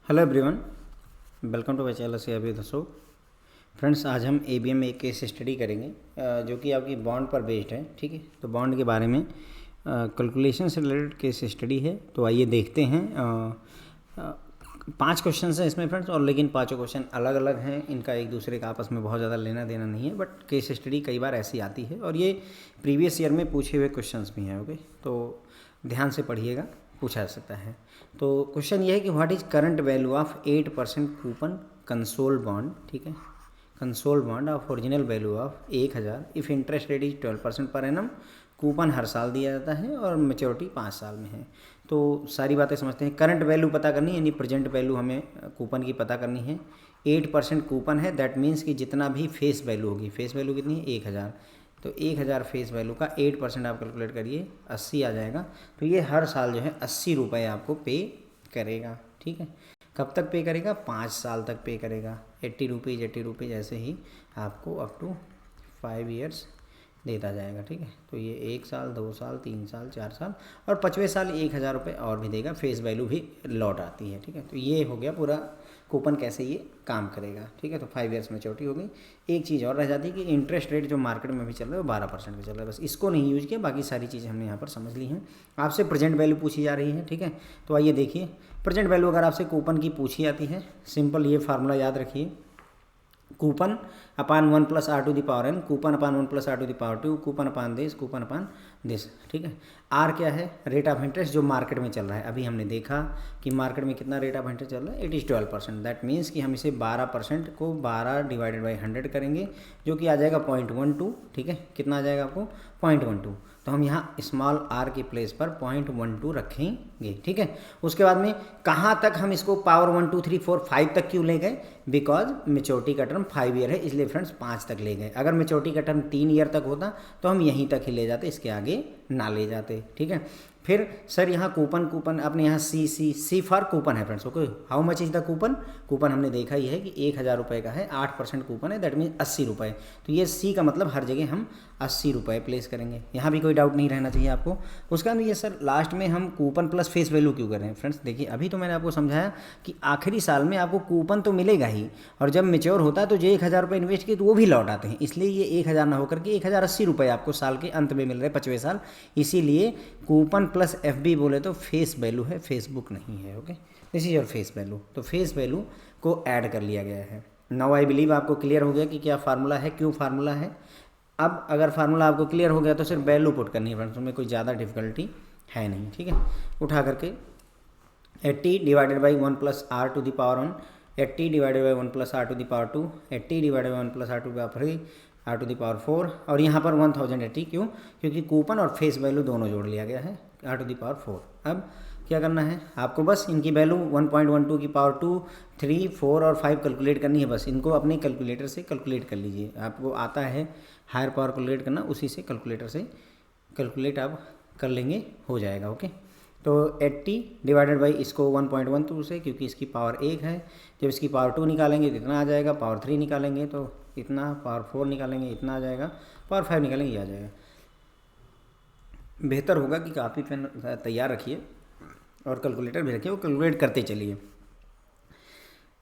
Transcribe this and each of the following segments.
Hello everyone, welcome to my channel से अभी दसो फ्रेंड्स। आज हम एबीएम में एक केस स्टडी करेंगे जो कि आपकी बॉन्ड पर बेस्ड है। ठीक है, तो बॉन्ड के बारे में कैलकुलेशन से रिलेटेड केस स्टडी है। तो आइए देखते हैं। 5 क्वेश्चन हैं इसमें फ्रेंड्स, और लेकिन पाँचों क्वेश्चन अलग अलग हैं। इनका एक दूसरे का आपस में बहुत ज़्यादा लेना देना नहीं है, बट केस स्टडी कई बार ऐसी आती है और ये प्रीवियस ईयर में पूछे हुए क्वेश्चंस भी हैं। ओके, तो ध्यान से पढ़िएगा, पूछा जा सकता है। तो क्वेश्चन ये है कि what is current value of 8% coupon console bond. ठीक है, console bond of original value of 1000 if interest rate is 12% per annum. Coupon हर साल दिया जाता है और मेच्योरिटी 5 साल में है। तो सारी बातें समझते हैं। करंट वैल्यू पता करनी है, यानी प्रेजेंट वैल्यू हमें कूपन की पता करनी है। 8% कूपन है, दैट मीन्स कि जितना भी फेस वैल्यू होगी, फेस वैल्यू कितनी है 1000, तो 1000 फेस वैल्यू का 8% आप कैलकुलेट करिए, 80 आ जाएगा। तो ये हर साल जो है 80 रुपये आपको पे करेगा। ठीक है, कब तक पे करेगा? 5 साल तक पे करेगा। 80 रुपीज़ ऐसे ही आपको अप टू 5 ईयर्स देता जाएगा। ठीक है, तो ये 1 साल, 2 साल, 3 साल, 4 साल और 5वें साल 1000 रुपये और भी देगा। फेस वैल्यू भी लौट आती है। ठीक है, तो ये हो गया पूरा कूपन कैसे ये काम करेगा। ठीक है, तो 5 ईयर्स मैच्योरिटी हो गई। एक चीज़ और रह जाती है कि इंटरेस्ट रेट जो मार्केट में भी चल रहा है वो 12% का चल रहा है। बस इसको नहीं यूज किया, बाकी सारी चीज़ें हमने यहाँ पर समझ ली हैं। आपसे प्रेजेंट वैल्यू पूछी जा रही है। ठीक है, तो आइए देखिए, प्रेजेंट वैल्यू अगर आपसे कूपन की पूछी जाती है, सिंपल ये फार्मूला याद रखिए, coupon upon 1 plus R to the power N, coupon upon 1 plus R to the power 2, coupon upon this, coupon upon this. ठीक है, आर क्या है? रेट ऑफ इंटरेस्ट जो मार्केट में चल रहा है। अभी हमने देखा कि मार्केट में कितना रेट ऑफ इंटरेस्ट चल रहा है, इट इज़ 12%। दैट मीन्स कि हम इसे 12% को 12 डिवाइडेड बाई 100 करेंगे, जो कि आ जाएगा 0.12। ठीक है, कितना आ जाएगा आपको? 0.12। तो हम यहाँ स्मॉल आर की प्लेस पर 0.12 रखेंगे। ठीक है, उसके बाद में कहाँ तक हम इसको पावर 1 2 3 4 5 तक क्यों ले गए? बिकॉज मेच्योरिटी का टर्म 5 ईयर है, इसलिए फ्रेंड्स 5 तक ले गए। अगर मेच्योरिटी का टर्म 3 ईयर तक होता तो हम यहीं तक ही ले जाते, इसके आगे ना ले जाते। ठीक है, फिर सर यहाँ कूपन अपने यहाँ सी फॉर कूपन है friends. Okay, how much is the coupon? Coupon हमने देखा ही है कि 1000 रुपये का है, 8% कूपन है, दैट मीन 80 रुपये। तो ये सी का मतलब हर जगह हम 80 रुपये प्लेस करेंगे। यहाँ भी कोई डाउट नहीं रहना चाहिए आपको। उसका ये सर लास्ट में हम कूपन प्लस फेस वैल्यू क्यों कर रहे हैं? फ्रेंड्स देखिए, अभी तो मैंने आपको समझाया कि आखिरी साल में आपको कूपन तो मिलेगा ही, और जब मेच्योर होता है तो जो 1000 रुपये इन्वेस्ट किए तो वो भी लौट आते हैं। इसलिए ये 1000 ना होकर के 1080 रुपये आपको साल के अंत में मिल रहे हैं, 5वें साल। इसीलिए कूपन प्लस एफबी बोले तो फेस वैल्यू है, फेसबुक नहीं है। Okay, this is your face value. तो फेस वैल्यू को ऐड कर लिया गया है। नाउ आई बिलीव आपको क्लियर हो गया कि क्या फार्मूला है, क्यों फार्मूला है। अब अगर फार्मूला आपको क्लियर हो गया तो सिर्फ वैल्यू पुट करनी है फ्रेंड्स, उसमें कोई ज़्यादा डिफिकल्टी है नहीं। ठीक है, उठा करके 80 divided by 1 plus R to the power 1, 80 divided by 1 plus R to the power 2, 80 divided by 1 plus R to the power 3, R to the power 4, और यहाँ पर 1080। क्यों? क्योंकि कूपन और फेस वैल्यू दोनों जोड़ लिया गया है, आर टू द पावर 4। अब क्या करना है आपको? बस इनकी वैल्यू 1.12 की पावर 2, 3, 4 और 5 कैलकुलेट करनी है। बस इनको अपने कैलकुलेटर से कैलकुलेट कर लीजिए। आपको आता है हायर पावर कैलकुलेट करना, उसी से कैलकुलेटर से कैलकुलेट आप कर लेंगे, हो जाएगा। ओके, तो 80 डिवाइडेड बाई इसको 1.12 से, क्योंकि इसकी पावर 1 है। जब इसकी पावर 2 निकालेंगे तो इतना आ जाएगा, पावर 3 निकालेंगे तो इतना, पावर 4 निकालेंगे इतना आ जाएगा, पावर 5 निकालेंगे ये आ जाएगा। बेहतर होगा कि काफ़ी पेन तैयार रखिए और कैलकुलेटर भी रखिए, वो कैलकुलेट करते चलिए।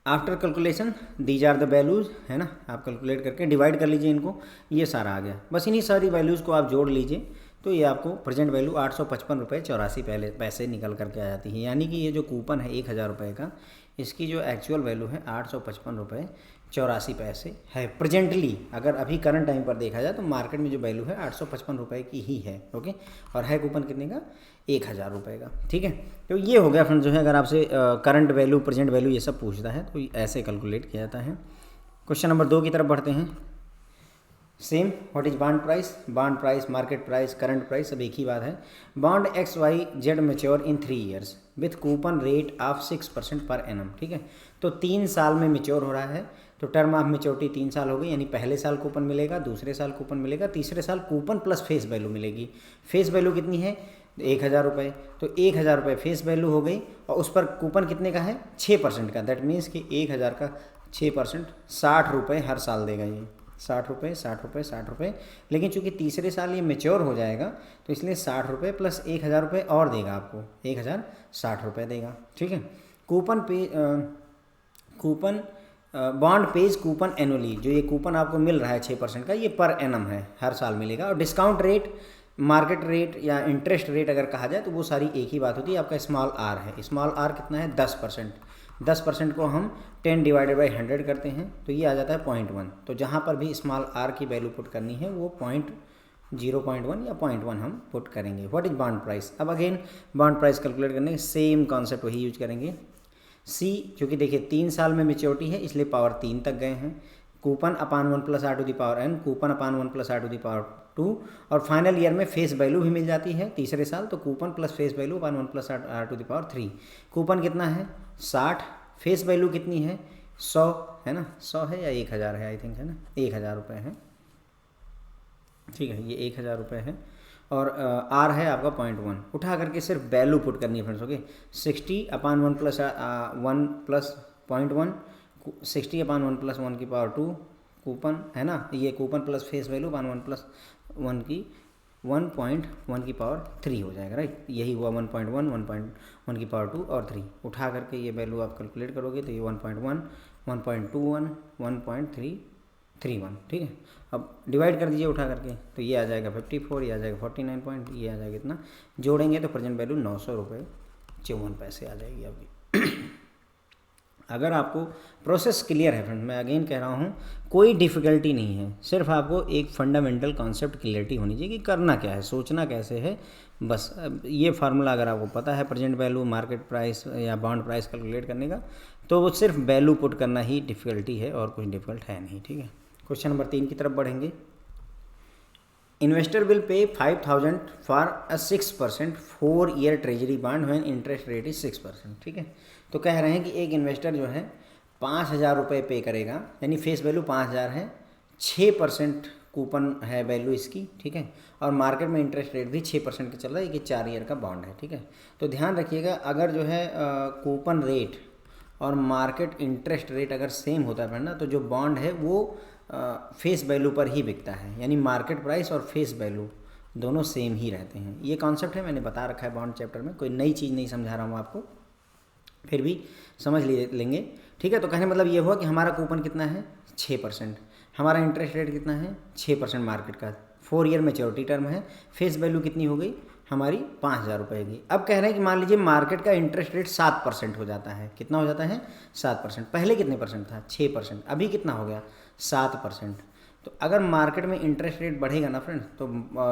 After calculation these are the values, है ना। आप कैलकुलेट करके डिवाइड कर लीजिए इनको, ये सारा आ गया। बस इन्हीं सारी वैल्यूज़ को आप जोड़ लीजिए तो ये आपको प्रेजेंट वैल्यू 855 रुपये 84 पैसे निकल करके आ जाती है। यानी कि ये जो कूपन है 1000 रुपये का, इसकी जो एक्चुअल वैल्यू है 855 रुपये 84 पैसे है प्रेजेंटली। अगर अभी करंट टाइम पर देखा जाए तो मार्केट में जो वैल्यू है 855 रुपये की ही है। ओके, और है कूपन कितने का? 1000 रुपये का। ठीक है, तो ये हो गया फ्रेंड्स। जो है अगर आपसे करंट वैल्यू, प्रेजेंट वैल्यू ये सब पूछता है तो ऐसे कैलकुलेट किया जाता है। क्वेश्चन नंबर 2 की तरफ बढ़ते हैं। Same, what is bond price? Bond price, market price, current price सब एक ही बात है। Bond XYZ mature in 3 years with coupon rate of 6% per annum. ठीक है, तो 3 साल में मेच्योर हो रहा है, तो टर्म ऑफ मेच्योरिटी 3 साल हो गई। यानी पहले साल कूपन मिलेगा, दूसरे साल कूपन मिलेगा, तीसरे साल कूपन प्लस फेस वैल्यू मिलेगी। फेस वैल्यू कितनी है? 1000 रुपये। तो 1000 रुपये फेस वैल्यू हो गई, और उस पर कूपन कितने का है? 6% का। दैट मीन्स कि 1000 का 6%, 60 रुपये हर साल देगा ये। 60 रुपये, 60 रुपये, 60 रुपये। लेकिन चूंकि तीसरे साल ये मेच्योर हो जाएगा तो इसलिए 60 रुपये प्लस 1000 रुपये और देगा आपको, 1060 रुपये देगा। ठीक है, coupon bond page coupon annually, जो ये कूपन आपको मिल रहा है 6% का, ये पर एनम है, हर साल मिलेगा। और डिस्काउंट रेट, मार्केट रेट या इंटरेस्ट रेट अगर कहा जाए तो वो सारी एक ही बात होती है। आपका स्मॉल आर है, स्मॉल आर कितना है 10%। 10% को हम 10/100 करते हैं तो ये आ जाता है 0.1। तो जहाँ पर भी स्मॉल आर की वैल्यू पुट करनी है वो 0.1 या 0.1 हम पुट करेंगे। What is bond price? अब अगेन बॉन्ड प्राइस कैलकुलेट करने के सेम कॉन्सेप्ट वही यूज करेंगे। सी, क्योंकि देखिए 3 साल में मेच्योरिटी है इसलिए पावर 3 तक गए हैं। Coupon upon 1 + r⁴n, coupon upon 1 + r⁴2, और फाइनल ईयर में फेस वैल्यू भी मिल जाती है तीसरे साल, तो कूपन प्लस फेस वैल्यू अपान 1 + r⁴। कूपन कितना है 60, फेस वैल्यू कितनी है 100 है ना, 100 है या 1000 है, आई थिंक है ना, 1000 रुपये है, ठीक है, ये 1000 रुपये है। और आर है आपका 0.1। उठा करके सिर्फ वैल्यू पुट करनी है फ्रेंड्स। ओके, 60 अपान 1 + 1 + 0.1, 60 अपान 1 + 1⁴ कूपन है ना, ये कूपन प्लस फेस वैल्यू अपान 1 + 1.1 हो जाएगा, राइट। यही हुआ 1.1, 1.1⁴ और 3। उठा करके ये वैल्यू आप कैलकुलेट करोगे तो ये 1.1, 1.21, 1.331, ठीक है। अब डिवाइड कर दीजिए उठा करके तो ये आ जाएगा 54, ये आ जाएगा 49 पॉइंट, ये आ जाएगा इतना, जोड़ेंगे तो प्रेजेंट वैल्यू 900.54 आ जाएगी आपकी। अगर आपको प्रोसेस क्लियर है फ्रेंड, मैं अगेन कह रहा हूँ कोई डिफ़िकल्टी नहीं है, सिर्फ आपको एक फंडामेंटल कॉन्सेप्ट क्लियरिटी होनी चाहिए कि करना क्या है, सोचना कैसे है, बस। ये फार्मूला अगर आपको पता है प्रेजेंट वैल्यू, मार्केट प्राइस या बॉन्ड प्राइस कैलकुलेट करने का, तो वो सिर्फ वैल्यू पुट करना ही डिफ़िकल्टी है और कुछ डिफ़िकल्ट है नहीं, ठीक है। क्वेश्चन नंबर 3 की तरफ बढ़ेंगे। Investor will pay 5000 for a 6% 4-year treasury bond when interest rate is 6%, ठीक है। तो कह रहे हैं कि एक इन्वेस्टर जो है 5000 रुपये पे करेगा, यानी फेस वैल्यू 5000 है, 6% कूपन है वैल्यू इसकी, ठीक है, और मार्केट में इंटरेस्ट रेट भी 6% का चल रहा है, कि 4 ईयर का बॉन्ड है, ठीक है। तो ध्यान रखिएगा, अगर जो है कूपन रेट और मार्केट इंटरेस्ट रेट अगर सेम होता है ना, तो जो बॉन्ड है वो फेस वैल्यू पर ही बिकता है, यानी मार्केट प्राइस और फेस वैल्यू दोनों सेम ही रहते हैं। ये कॉन्सेप्ट है, मैंने बता रखा है बॉन्ड चैप्टर में, कोई नई चीज़ नहीं समझा रहा हूँ आपको, फिर भी समझ लेंगे, ठीक है। तो कहने मतलब ये हुआ कि हमारा कूपन कितना है 6%, हमारा इंटरेस्ट रेट कितना है 6% मार्केट का, 4 ईयर मैच्योरिटी टर्म है, फेस वैल्यू कितनी हो गई हमारी 5000 रुपये की। अब कह रहे हैं कि मान लीजिए मार्केट का इंटरेस्ट रेट 7% हो जाता है, कितना हो जाता है 7%, पहले कितने परसेंट था 6%, अभी कितना हो गया 7%। तो अगर मार्केट में इंटरेस्ट रेट बढ़ेगा ना फ्रेंड्स, तो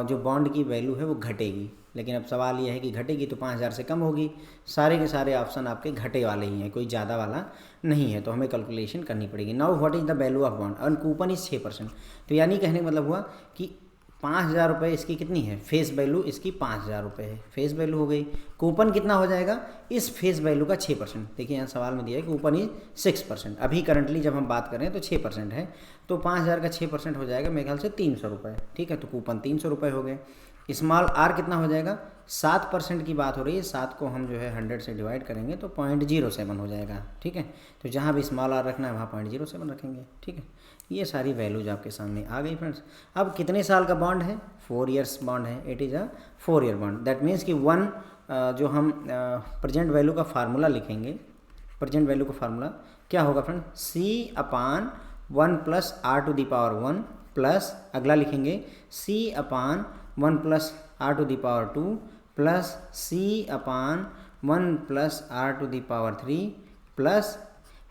जो बॉन्ड की वैल्यू है वो घटेगी, लेकिन अब सवाल ये है कि घटेगी तो 5000 से कम होगी, सारे के सारे ऑप्शन आपके घटे वाले ही हैं, कोई ज़्यादा वाला नहीं है, तो हमें कैलकुलेशन करनी पड़ेगी। Now what is the value of bond, और कूपन इज 6%, तो यानी कहने का मतलब हुआ कि 5000 रुपये इसकी कितनी है फेस वैल्यू, इसकी 5000 रुपये है, फेस वैल्यू हो गई। कूपन कितना हो जाएगा इस फेस वैल्यू का 6%, देखिए यहाँ सवाल में दिया है कूपन इज 6%, अभी करंटली जब हम बात करें तो 6% है, तो 5000 का 6% हो जाएगा मेरे ख्याल से 300 रुपये, ठीक है। तो कूपन 300 रुपये हो गए। स्मॉल आर कितना हो जाएगा, 7% की बात हो रही है, 7 को हम जो है 100 से डिवाइड करेंगे तो 0.07 हो जाएगा, ठीक है। तो जहाँ भी स्मॉल आर रखना है वहाँ 0.07 रखेंगे, ठीक है। ये सारी वैल्यूज आपके सामने आ गई फ्रेंड्स। अब कितने साल का बॉन्ड है 4 ईयर्स बॉन्ड है, it is a 4 year bond, that means कि जो हम प्रेजेंट वैल्यू का फार्मूला लिखेंगे, प्रेजेंट वैल्यू का फार्मूला क्या होगा फ्रेंड, C/1 + r⁴1 प्लस अगला लिखेंगे C/1 + r⁴2 plus C/1 + r⁴3 plus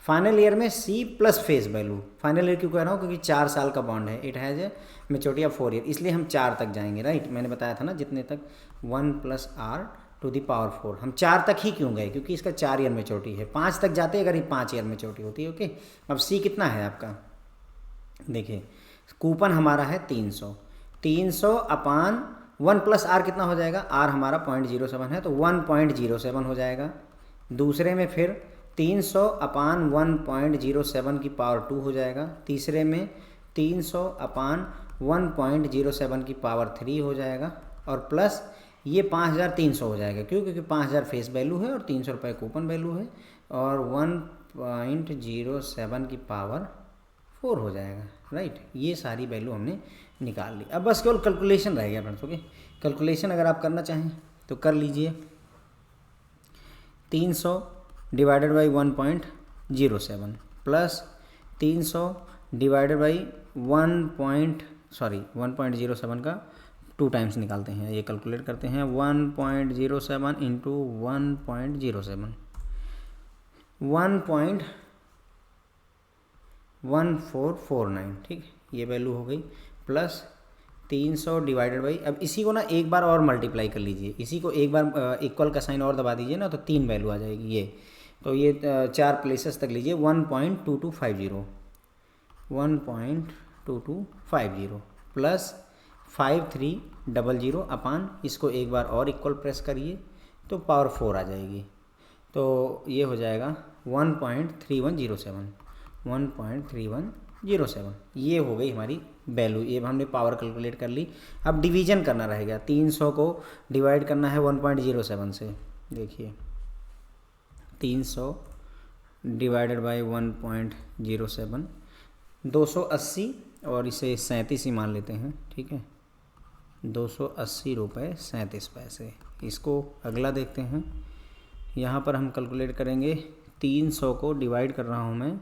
final year में C plus face value. Final year क्यों कह रहा हूँ, क्योंकि 4 साल का बॉन्ड है, it has a maturity of 4 year, इसलिए हम 4 तक जाएंगे, राइट। मैंने बताया था ना जितने तक 1 + r⁴, हम 4 तक ही क्यों गए, क्योंकि इसका 4 ईयर मेच्योरिटी है, 5 तक जाते अगर ये 5 ईयर मेच्योरिटी होती है, ओके। अब C कितना है आपका, देखिए कूपन हमारा है 300 अपान 1 + r कितना हो जाएगा, r हमारा 0.07 है तो 1.07 हो जाएगा। दूसरे में फिर 300 अपान 1.07 की पावर 2 हो जाएगा। तीसरे में 300 अपान 1.07 की पावर 3 हो जाएगा, और प्लस ये 5300 हो जाएगा, क्यों, क्योंकि 5000 फेस वैल्यू है और 300 रुपये कूपन वैल्यू है, और 1.07 की पावर 4 हो जाएगा, राइट। ये सारी वैल्यू हमने निकाल ली। अब बस केवल कैलकुलेशन रह गया फ्रेंड्स, ओके। कैलकुलेशन अगर आप करना चाहें तो कर लीजिए। 300 divided by 1.07 plus 300 divided by 1.07 का 2 टाइम्स निकालते हैं, ये कैलकुलेट करते हैं। 1.07 इंटू 1.07 1.1449, ठीक है, ये वैल्यू हो गई। प्लस 300 डिवाइडेड बाई, अब इसी को ना एक बार और मल्टीप्लाई कर लीजिए, इसी को एक बार इक्वल का साइन और दबा दीजिए ना, तो 3 वैल्यू आ जाएगी ये। तो ये 4 प्लेसेस तक लीजिए। 1.2250 1.2250 प्लस 5300 अपान, इसको एक बार और इक्वल प्रेस करिए तो पावर 4 आ जाएगी। तो ये हो जाएगा 1.3107 ये हो गई हमारी वैल्यू। ये हमने पावर कैलकुलेट कर ली। अब डिवीजन करना रहेगा, 300 को डिवाइड करना है 1.07 से। देखिए 300 डिवाइडेड बाई 1.07 280 और इसे 37 ही मान लेते हैं, ठीक है, 280 रुपये 37 पैसे। इसको अगला देखते हैं। यहाँ पर हम कैलकुलेट करेंगे, 300 को डिवाइड कर रहा हूँ मैं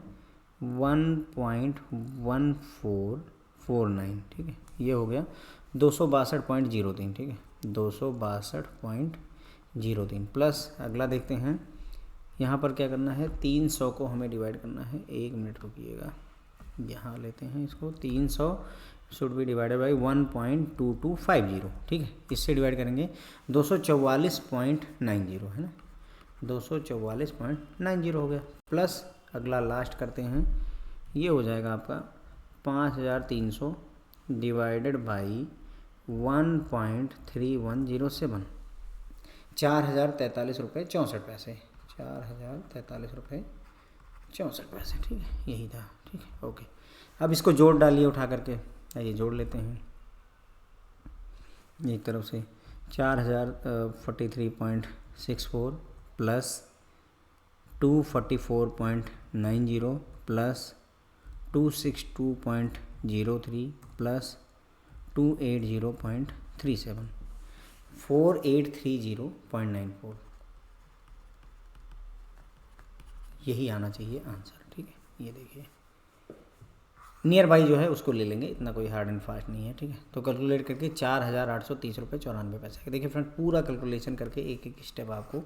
1.1449, ठीक है, ये हो गया 262.03, ठीक है, 262.03 प्लस अगला देखते हैं। यहाँ पर क्या करना है, 300 को हमें डिवाइड करना है, 1 मिनट रुकिएगा, यहाँ लेते हैं इसको। 300 शुड बी डिवाइडेड बाई 1.2250, ठीक है, इससे डिवाइड करेंगे 244.90 है ना, 244.90 हो गया। प्लस अगला लास्ट करते हैं, ये हो जाएगा आपका 5300 डिवाइडेड बाई 1.3107 4043 रुपये 64 पैसे, 4043 रुपये 64 पैसे, ठीक है, यही था, ठीक है, ओके। अब इसको जोड़ डालिए उठा करके, आइए जोड़ लेते हैं। एक तरफ से 4043.64 प्लस 244.90 प्लस 262.03 प्लस 280.37 4830.94, यही आना चाहिए आंसर, ठीक है। ये देखिए नियर बाई जो है उसको ले लेंगे, इतना कोई हार्ड एंड फास्ट नहीं है, ठीक है। तो कैलकुलेट करके 4830 रुपये 94 पैसे। देखिए फ्रेंड, पूरा कैलकुलेशन करके एक एक स्टेप आपको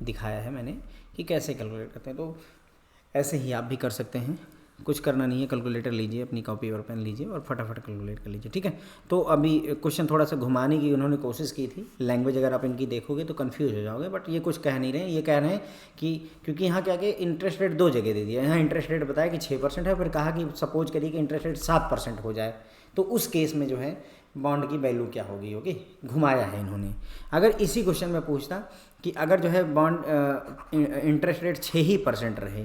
दिखाया है मैंने कि कैसे कैलकुलेट करते हैं। तो ऐसे ही आप भी कर सकते हैं, कुछ करना नहीं है, कैलकुलेटर लीजिए, अपनी कॉपी और पेन लीजिए और फटाफट कैलकुलेट कर लीजिए, ठीक है। तो अभी क्वेश्चन थोड़ा सा घुमाने की उन्होंने कोशिश की थी, लैंग्वेज अगर आप इनकी देखोगे तो कंफ्यूज हो जाओगे, बट ये कुछ कह नहीं रहे हैं। ये कह रहे हैं कि क्योंकि यहाँ क्या कि इंटरेस्ट रेट 2 जगह दे दिया, यहाँ इंटरेस्ट रेट बताया कि 6% है, फिर कहा कि सपोज करिए कि इंटरेस्ट रेट 7% हो जाए, तो उस केस में जो है बॉन्ड की वैल्यू क्या होगी, ओके, घुमाया है इन्होंने। अगर इसी क्वेश्चन में पूछता कि अगर जो है बॉन्ड इंटरेस्ट रेट 6% रहे,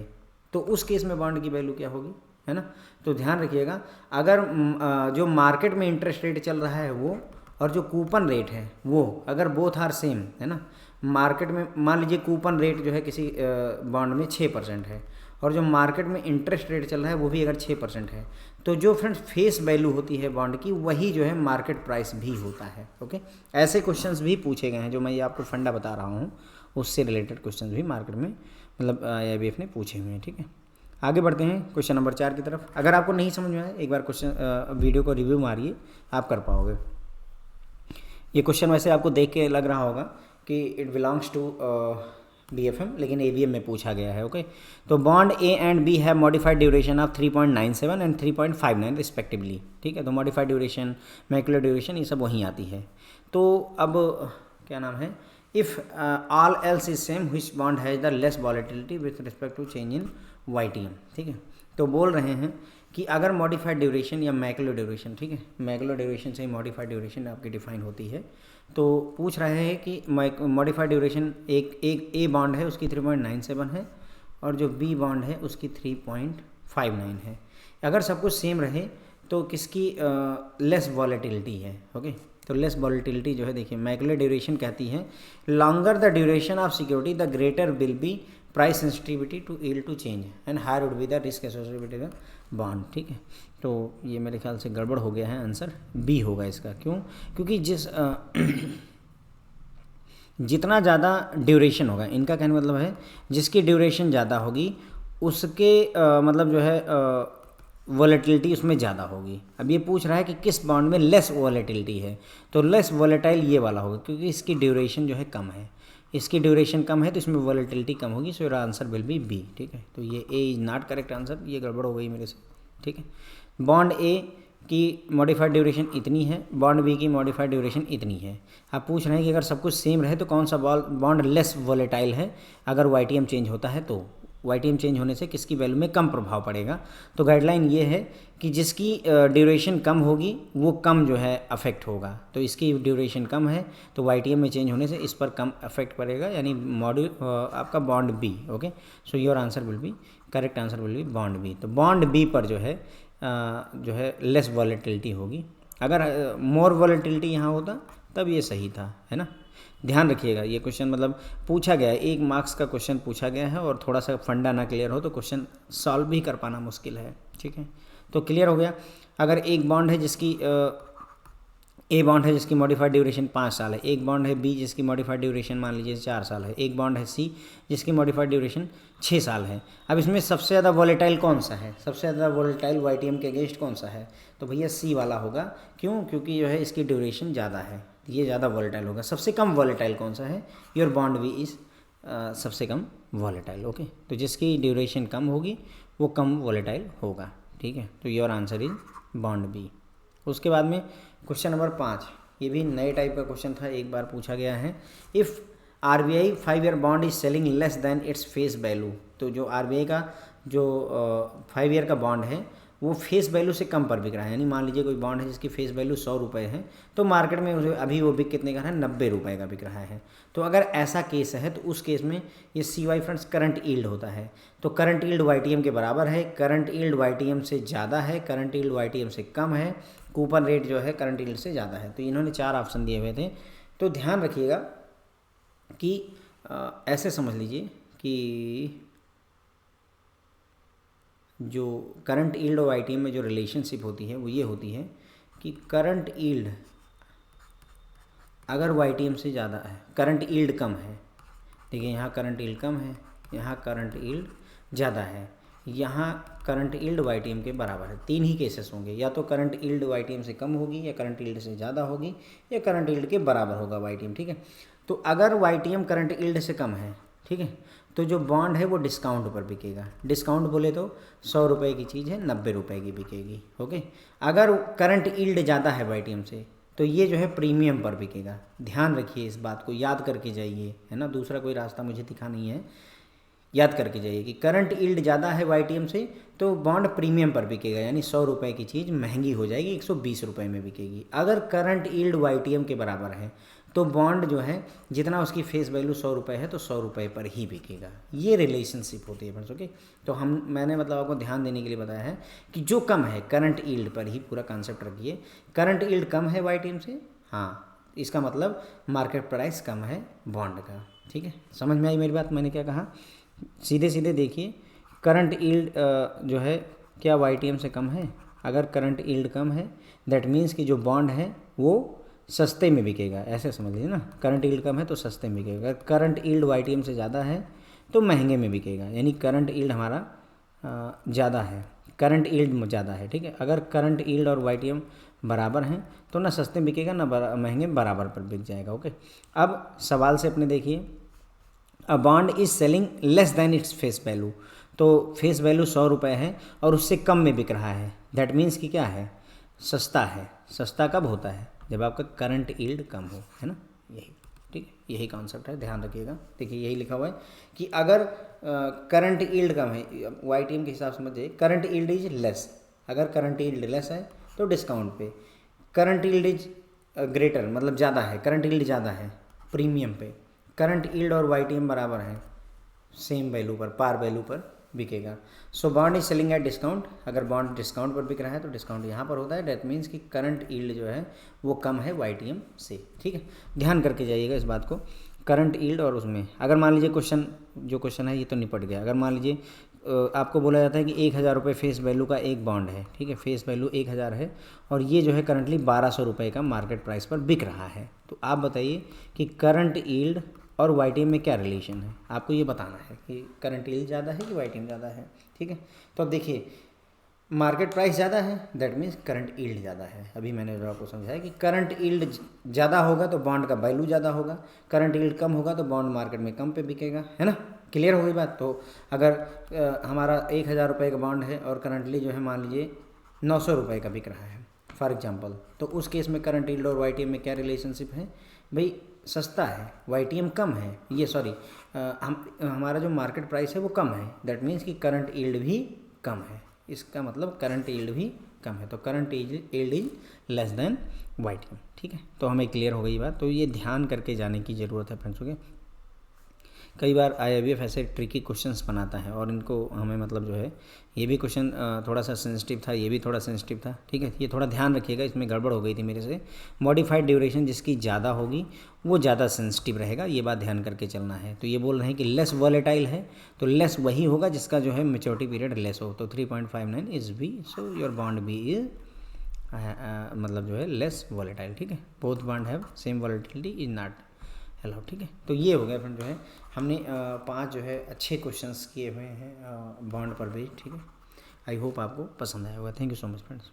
तो उस केस में बॉन्ड की वैल्यू क्या होगी, है ना। तो ध्यान रखिएगा, अगर जो मार्केट में इंटरेस्ट रेट चल रहा है वो, और जो कूपन रेट है वो, अगर बोथ आर सेम, है ना, मार्केट में मान लीजिए कूपन रेट जो है किसी बॉन्ड में 6% है, और जो मार्केट में इंटरेस्ट रेट चल रहा है वो भी अगर 6% है, तो जो फ्रेंड्स फेस वैल्यू होती है बॉन्ड की, वही जो है मार्केट प्राइस भी होता है, ओके। ऐसे क्वेश्चंस भी पूछे गए हैं, जो मैं ये आपको फंडा बता रहा हूँ उससे रिलेटेड क्वेश्चंस भी मार्केट में मतलब IIBF ने पूछे हुए हैं, ठीक है। आगे बढ़ते हैं क्वेश्चन नंबर 4 की तरफ। अगर आपको नहीं समझ में आए, एक बार क्वेश्चन वीडियो को रिव्यू मारिए, आप कर पाओगे। ये क्वेश्चन वैसे आपको देख के लग रहा होगा कि इट बिलोंग्स टू BFM, लेकिन ABM में पूछा गया है, ओके। तो बॉन्ड A एंड B है modified duration of 3.97 and 3.59 respectively, ठीक है। तो मॉडिफाइड ड्यूरेशन, मैक्युलर ड्यूरेशन, ये सब वहीं आती है। तो अब क्या नाम है, if all else is same which bond has the less volatility with respect to change in YTM, ठीक है। तो बोल रहे हैं कि अगर मॉडिफाइड ड्यूरेशन या मैक्युलर ड्यूरेशन, ठीक है, मैक्युलर ड्यूरेशन से ही मॉडिफाइड ड्यूरेशन आपकी डिफाइन होती है। तो पूछ रहे हैं कि मॉडिफाइड ड्यूरेशन एक A बॉन्ड है उसकी 3.97 है, और जो B बॉन्ड है उसकी 3.59 है। अगर सब कुछ सेम रहे तो किसकी लेस वॉलेटिलिटी है, ओके। तो लेस वॉलेटिलिटी जो है, देखिए मैक्युलर ड्यूरेशन कहती है longer the duration of security the greater will be price sensitivity to yield to change and higher would be the risk associated with the bond, ठीक है। तो ये मेरे ख्याल से गड़बड़ हो गया है, आंसर B होगा इसका। क्यों? क्योंकि जितना ज़्यादा ड्यूरेशन होगा, इनका कहने मतलब है जिसकी ड्यूरेशन ज़्यादा होगी उसके मतलब जो है वॉलेटिलिटी उसमें ज़्यादा होगी। अब ये पूछ रहा है कि किस बॉन्ड में लेस वॉलेटिलिटी है, तो लेस वॉलेटाइल ये वाला होगा क्योंकि इसकी ड्यूरेशन जो है कम है, इसकी ड्यूरेशन कम है तो इसमें वॉलेटिलिटी कम होगी। So your answer will be B. ठीक है, तो ये A is not correct answer, ये गड़बड़ हो गई मेरे से। ठीक है, बॉन्ड ए की मॉडिफाइड ड्यूरेशन इतनी है, बॉन्ड बी की मॉडिफाइड ड्यूरेशन इतनी है। आप पूछ रहे हैं कि अगर सब कुछ सेम रहे तो कौन सा बॉन्ड लेस वॉलेटाइल है अगर YTM चेंज होता है तो। YTM चेंज होने से किसकी वैल्यू में कम प्रभाव पड़ेगा, तो गाइडलाइन ये है कि जिसकी ड्यूरेशन कम होगी वो कम जो है अफेक्ट होगा। तो इसकी ड्यूरेशन कम है तो YTM में चेंज होने से इस पर कम अफेक्ट पड़ेगा, यानी आपका bond B. Okay, so your answer will be, correct answer will be bond B. तो बॉन्ड बी पर जो है लेस वॉलेटिलिटी होगी। अगर मोर वॉलेटिलिटी यहाँ होता तब ये सही था, है ना। ध्यान रखिएगा, ये क्वेश्चन मतलब पूछा गया है, 1 मार्क्स का क्वेश्चन पूछा गया है और थोड़ा सा फंडा ना क्लियर हो तो क्वेश्चन सॉल्व भी कर पाना मुश्किल है। ठीक है, तो क्लियर हो गया। अगर एक बॉन्ड है जिसकी ए बॉन्ड है जिसकी मॉडिफाइड ड्यूरेशन 5 साल है, एक बॉन्ड है बी जिसकी मॉडिफाइड ड्यूरेशन मान लीजिए 4 साल है, एक बॉन्ड है सी जिसकी मॉडिफाइड ड्यूरेशन 6 साल है। अब इसमें सबसे ज़्यादा वॉलेटाइल कौन सा है, सबसे ज़्यादा वॉलेटाइल YTM के अगेंस्ट कौन सा है, तो भैया सी वाला होगा। क्यों, क्योंकि जो है इसकी ड्यूरेशन ज़्यादा है, ये ज़्यादा वॉलेटाइल होगा। सबसे कम वॉलेटाइल कौन सा है, योर बॉन्ड बी इज़ सबसे कम वॉलेटाइल। ओके, तो जिसकी ड्यूरेशन कम होगी वो कम वॉलेटाइल होगा। ठीक है, तो your answer is bond B. उसके बाद में क्वेश्चन नंबर 5, ये भी नए टाइप का क्वेश्चन था, एक बार पूछा गया है। If RBI 5 year bond is selling less than its face value, तो जो RBI का जो 5 ईयर का बॉन्ड है वो फेस वैल्यू से कम पर बिक रहा है। यानी मान लीजिए कोई बॉन्ड है जिसकी फेस वैल्यू 100 रुपये है तो मार्केट में उसे अभी वो बिक कितने का है, 90 रुपये का बिक रहा है। तो अगर ऐसा केस है तो उस केस में ये CY फ्रेंड्स करंट यील्ड होता है। तो करंट यील्ड YTM के बराबर है, करंट यील्ड YTM से ज़्यादा है, करंट यील्ड YTM से कम है, कूपन रेट जो है करंट यील्ड से ज़्यादा है। तो इन्होंने 4 ऑप्शन दिए हुए थे। तो ध्यान रखिएगा कि ऐसे समझ लीजिए कि जो करंट यील्ड और YTM में जो रिलेशनशिप होती है वो ये होती है कि करंट यील्ड अगर YTM से ज़्यादा है, करंट यील्ड कम है, देखिए यहाँ करंट यील्ड कम है, यहाँ करंट यील्ड ज़्यादा है, यहाँ करंट यील्ड YTM के बराबर है। 3 ही केसेस होंगे, या तो करंट यील्ड YTM से कम होगी, या करंट यील्ड से ज़्यादा होगी, या करंट यील्ड के बराबर होगा YTM। ठीक है, तो अगर YTM करंट यील्ड से कम है, ठीक है, तो जो बॉन्ड है वो डिस्काउंट पर बिकेगा। डिस्काउंट बोले तो 100 रुपये की चीज़ है 90 रुपये की बिकेगी। ओके, अगर करंट यील्ड ज़्यादा है YTM से तो ये जो है प्रीमियम पर बिकेगा। ध्यान रखिए, इस बात को याद करके जाइए, है ना, दूसरा कोई रास्ता मुझे दिखा नहीं है, याद करके जाइए कि करंट यील्ड ज़्यादा है YTM से तो बॉन्ड प्रीमियम पर बिकेगा, यानी 100 रुपये की चीज़ महंगी हो जाएगी, 120 रुपये में बिकेगी। अगर करंट यील्ड YTM के बराबर है तो बॉन्ड जो है जितना उसकी फेस वैल्यू 100 रुपये है तो 100 रुपये पर ही बिकेगा। ये रिलेशनशिप होती है फ्रेंड्स। ओके, तो मैंने मतलब आपको ध्यान देने के लिए बताया है कि जो कम है करंट यील्ड पर ही पूरा कॉन्सेप्ट रखिए। करंट यील्ड कम है YTM से, हाँ, इसका मतलब मार्केट प्राइस कम है बॉन्ड का। ठीक है, समझ में आई मेरी बात, मैंने क्या कहा। सीधे सीधे देखिए, करंट यील्ड जो है क्या YTM से कम है। अगर करंट यील्ड कम है दैट मीन्स कि जो बॉन्ड है वो सस्ते में बिकेगा, ऐसे समझ लीजिए ना। करंट यील्ड कम है तो सस्ते में बिकेगा, करंट यील्ड YTM से ज़्यादा है तो महंगे में बिकेगा, यानी करंट यील्ड हमारा ज़्यादा है, करंट यील्ड ज़्यादा है। ठीक है, अगर करंट यील्ड और YTM बराबर हैं तो ना सस्ते बिकेगा ना महंगे, बराबर पर बिक जाएगा। ओके, अब सवाल से अपने देखिए, a bond is selling less than its face value, तो फेस वैल्यू 100 रुपये है और उससे कम में बिक रहा है, दैट मीन्स कि क्या है, सस्ता है। सस्ता कब होता है, जब आपका करंट यील्ड कम हो, है ना, यही। ठीक है, यही कॉन्सेप्ट है, ध्यान रखिएगा। देखिए यही लिखा हुआ है कि अगर करंट यील्ड कम है, YTM के हिसाब से समझिए, करंट यील्ड इज लेस, अगर करंट यील्ड लेस है तो डिस्काउंट पे, करंट यील्ड इज ग्रेटर मतलब ज़्यादा है, करंट यील्ड ज़्यादा है प्रीमियम पे, करंट यील्ड और YTM बराबर है, सेम वैल्यू पर, पार वैल्यू पर बिकेगा। So bond is selling at discount, अगर बॉन्ड डिस्काउंट पर बिक रहा है तो डिस्काउंट यहाँ पर होता है, डेट मीन्स कि करंट यील्ड जो है वो कम है YTM से। ठीक है, ध्यान करके जाइएगा इस बात को। करंट यील्ड और उसमें अगर मान लीजिए क्वेश्चन है ये तो निपट गया। अगर मान लीजिए आपको बोला जाता है कि 1,000 रुपये फेस वैल्यू का एक बॉन्ड है, ठीक है, फेस वैल्यू 1,000 है और ये जो है करंटली 1,200 रुपये का मार्केट प्राइस पर बिक रहा है। तो आप बताइए कि करंट यील्ड और वाईटीएम में क्या रिलेशन है, आपको ये बताना है कि करंट यील्ड ज़्यादा है कि वाईटीएम ज़्यादा है, ठीक है। तो अब देखिए मार्केट प्राइस ज़्यादा है, दैट मीन्स करंट यील्ड ज़्यादा है। अभी मैंने जो आपको समझाया कि करंट यील्ड ज़्यादा होगा तो बॉन्ड का वैल्यू ज़्यादा होगा, करंट यील्ड कम होगा तो बॉन्ड मार्केट में कम पे बिकेगा, है ना। क्लियर हो गई बात। तो अगर हमारा 1,000 रुपये का बॉन्ड है और करंटली जो है मान लीजिए 900 रुपये का बिक रहा है फॉर एग्जांपल, तो उस केस में करंट यील्ड और वाईटीएम में क्या रिलेशनशिप है भाई, सस्ता है, वाईटीएम कम है, ये सॉरी हमारा जो मार्केट प्राइस है वो कम है, दैट मीन्स कि करंट यील्ड भी कम है, इसका मतलब करंट यील्ड भी कम है, तो current yield is less than YTM, ठीक है। तो हमें क्लियर हो गई बात। तो ये ध्यान करके जाने की ज़रूरत है फ्रेंड्स, ओके। कई बार आईआईबीएफ ऐसे ट्रिकी क्वेश्चंस बनाता है और इनको हमें मतलब जो है ये भी क्वेश्चन थोड़ा सा सेंसिटिव था, ये भी थोड़ा सेंसिटिव था, ठीक है। ये थोड़ा ध्यान रखिएगा, इसमें गड़बड़ हो गई थी मेरे से। मॉडिफाइड ड्यूरेशन जिसकी ज़्यादा होगी वो ज़्यादा सेंसिटिव रहेगा, ये बात ध्यान करके चलना है। तो ये बोल रहे हैं कि लेस वॉलेटाइल है, तो लेस वही होगा जिसका जो है मेच्योरिटी पीरियड लेस हो। तो 3.59 is B, so your bond B is मतलब जो है लेस वॉलेटाइल, ठीक है। Both bond have same volatility is not hello, ठीक है। तो ये हो गया फ्रेंड, जो है हमने 5 जो है अच्छे क्वेश्चंस किए हुए हैं बॉन्ड पर भी, ठीक है। आई होप आपको पसंद आया होगा। Thank you so much friends.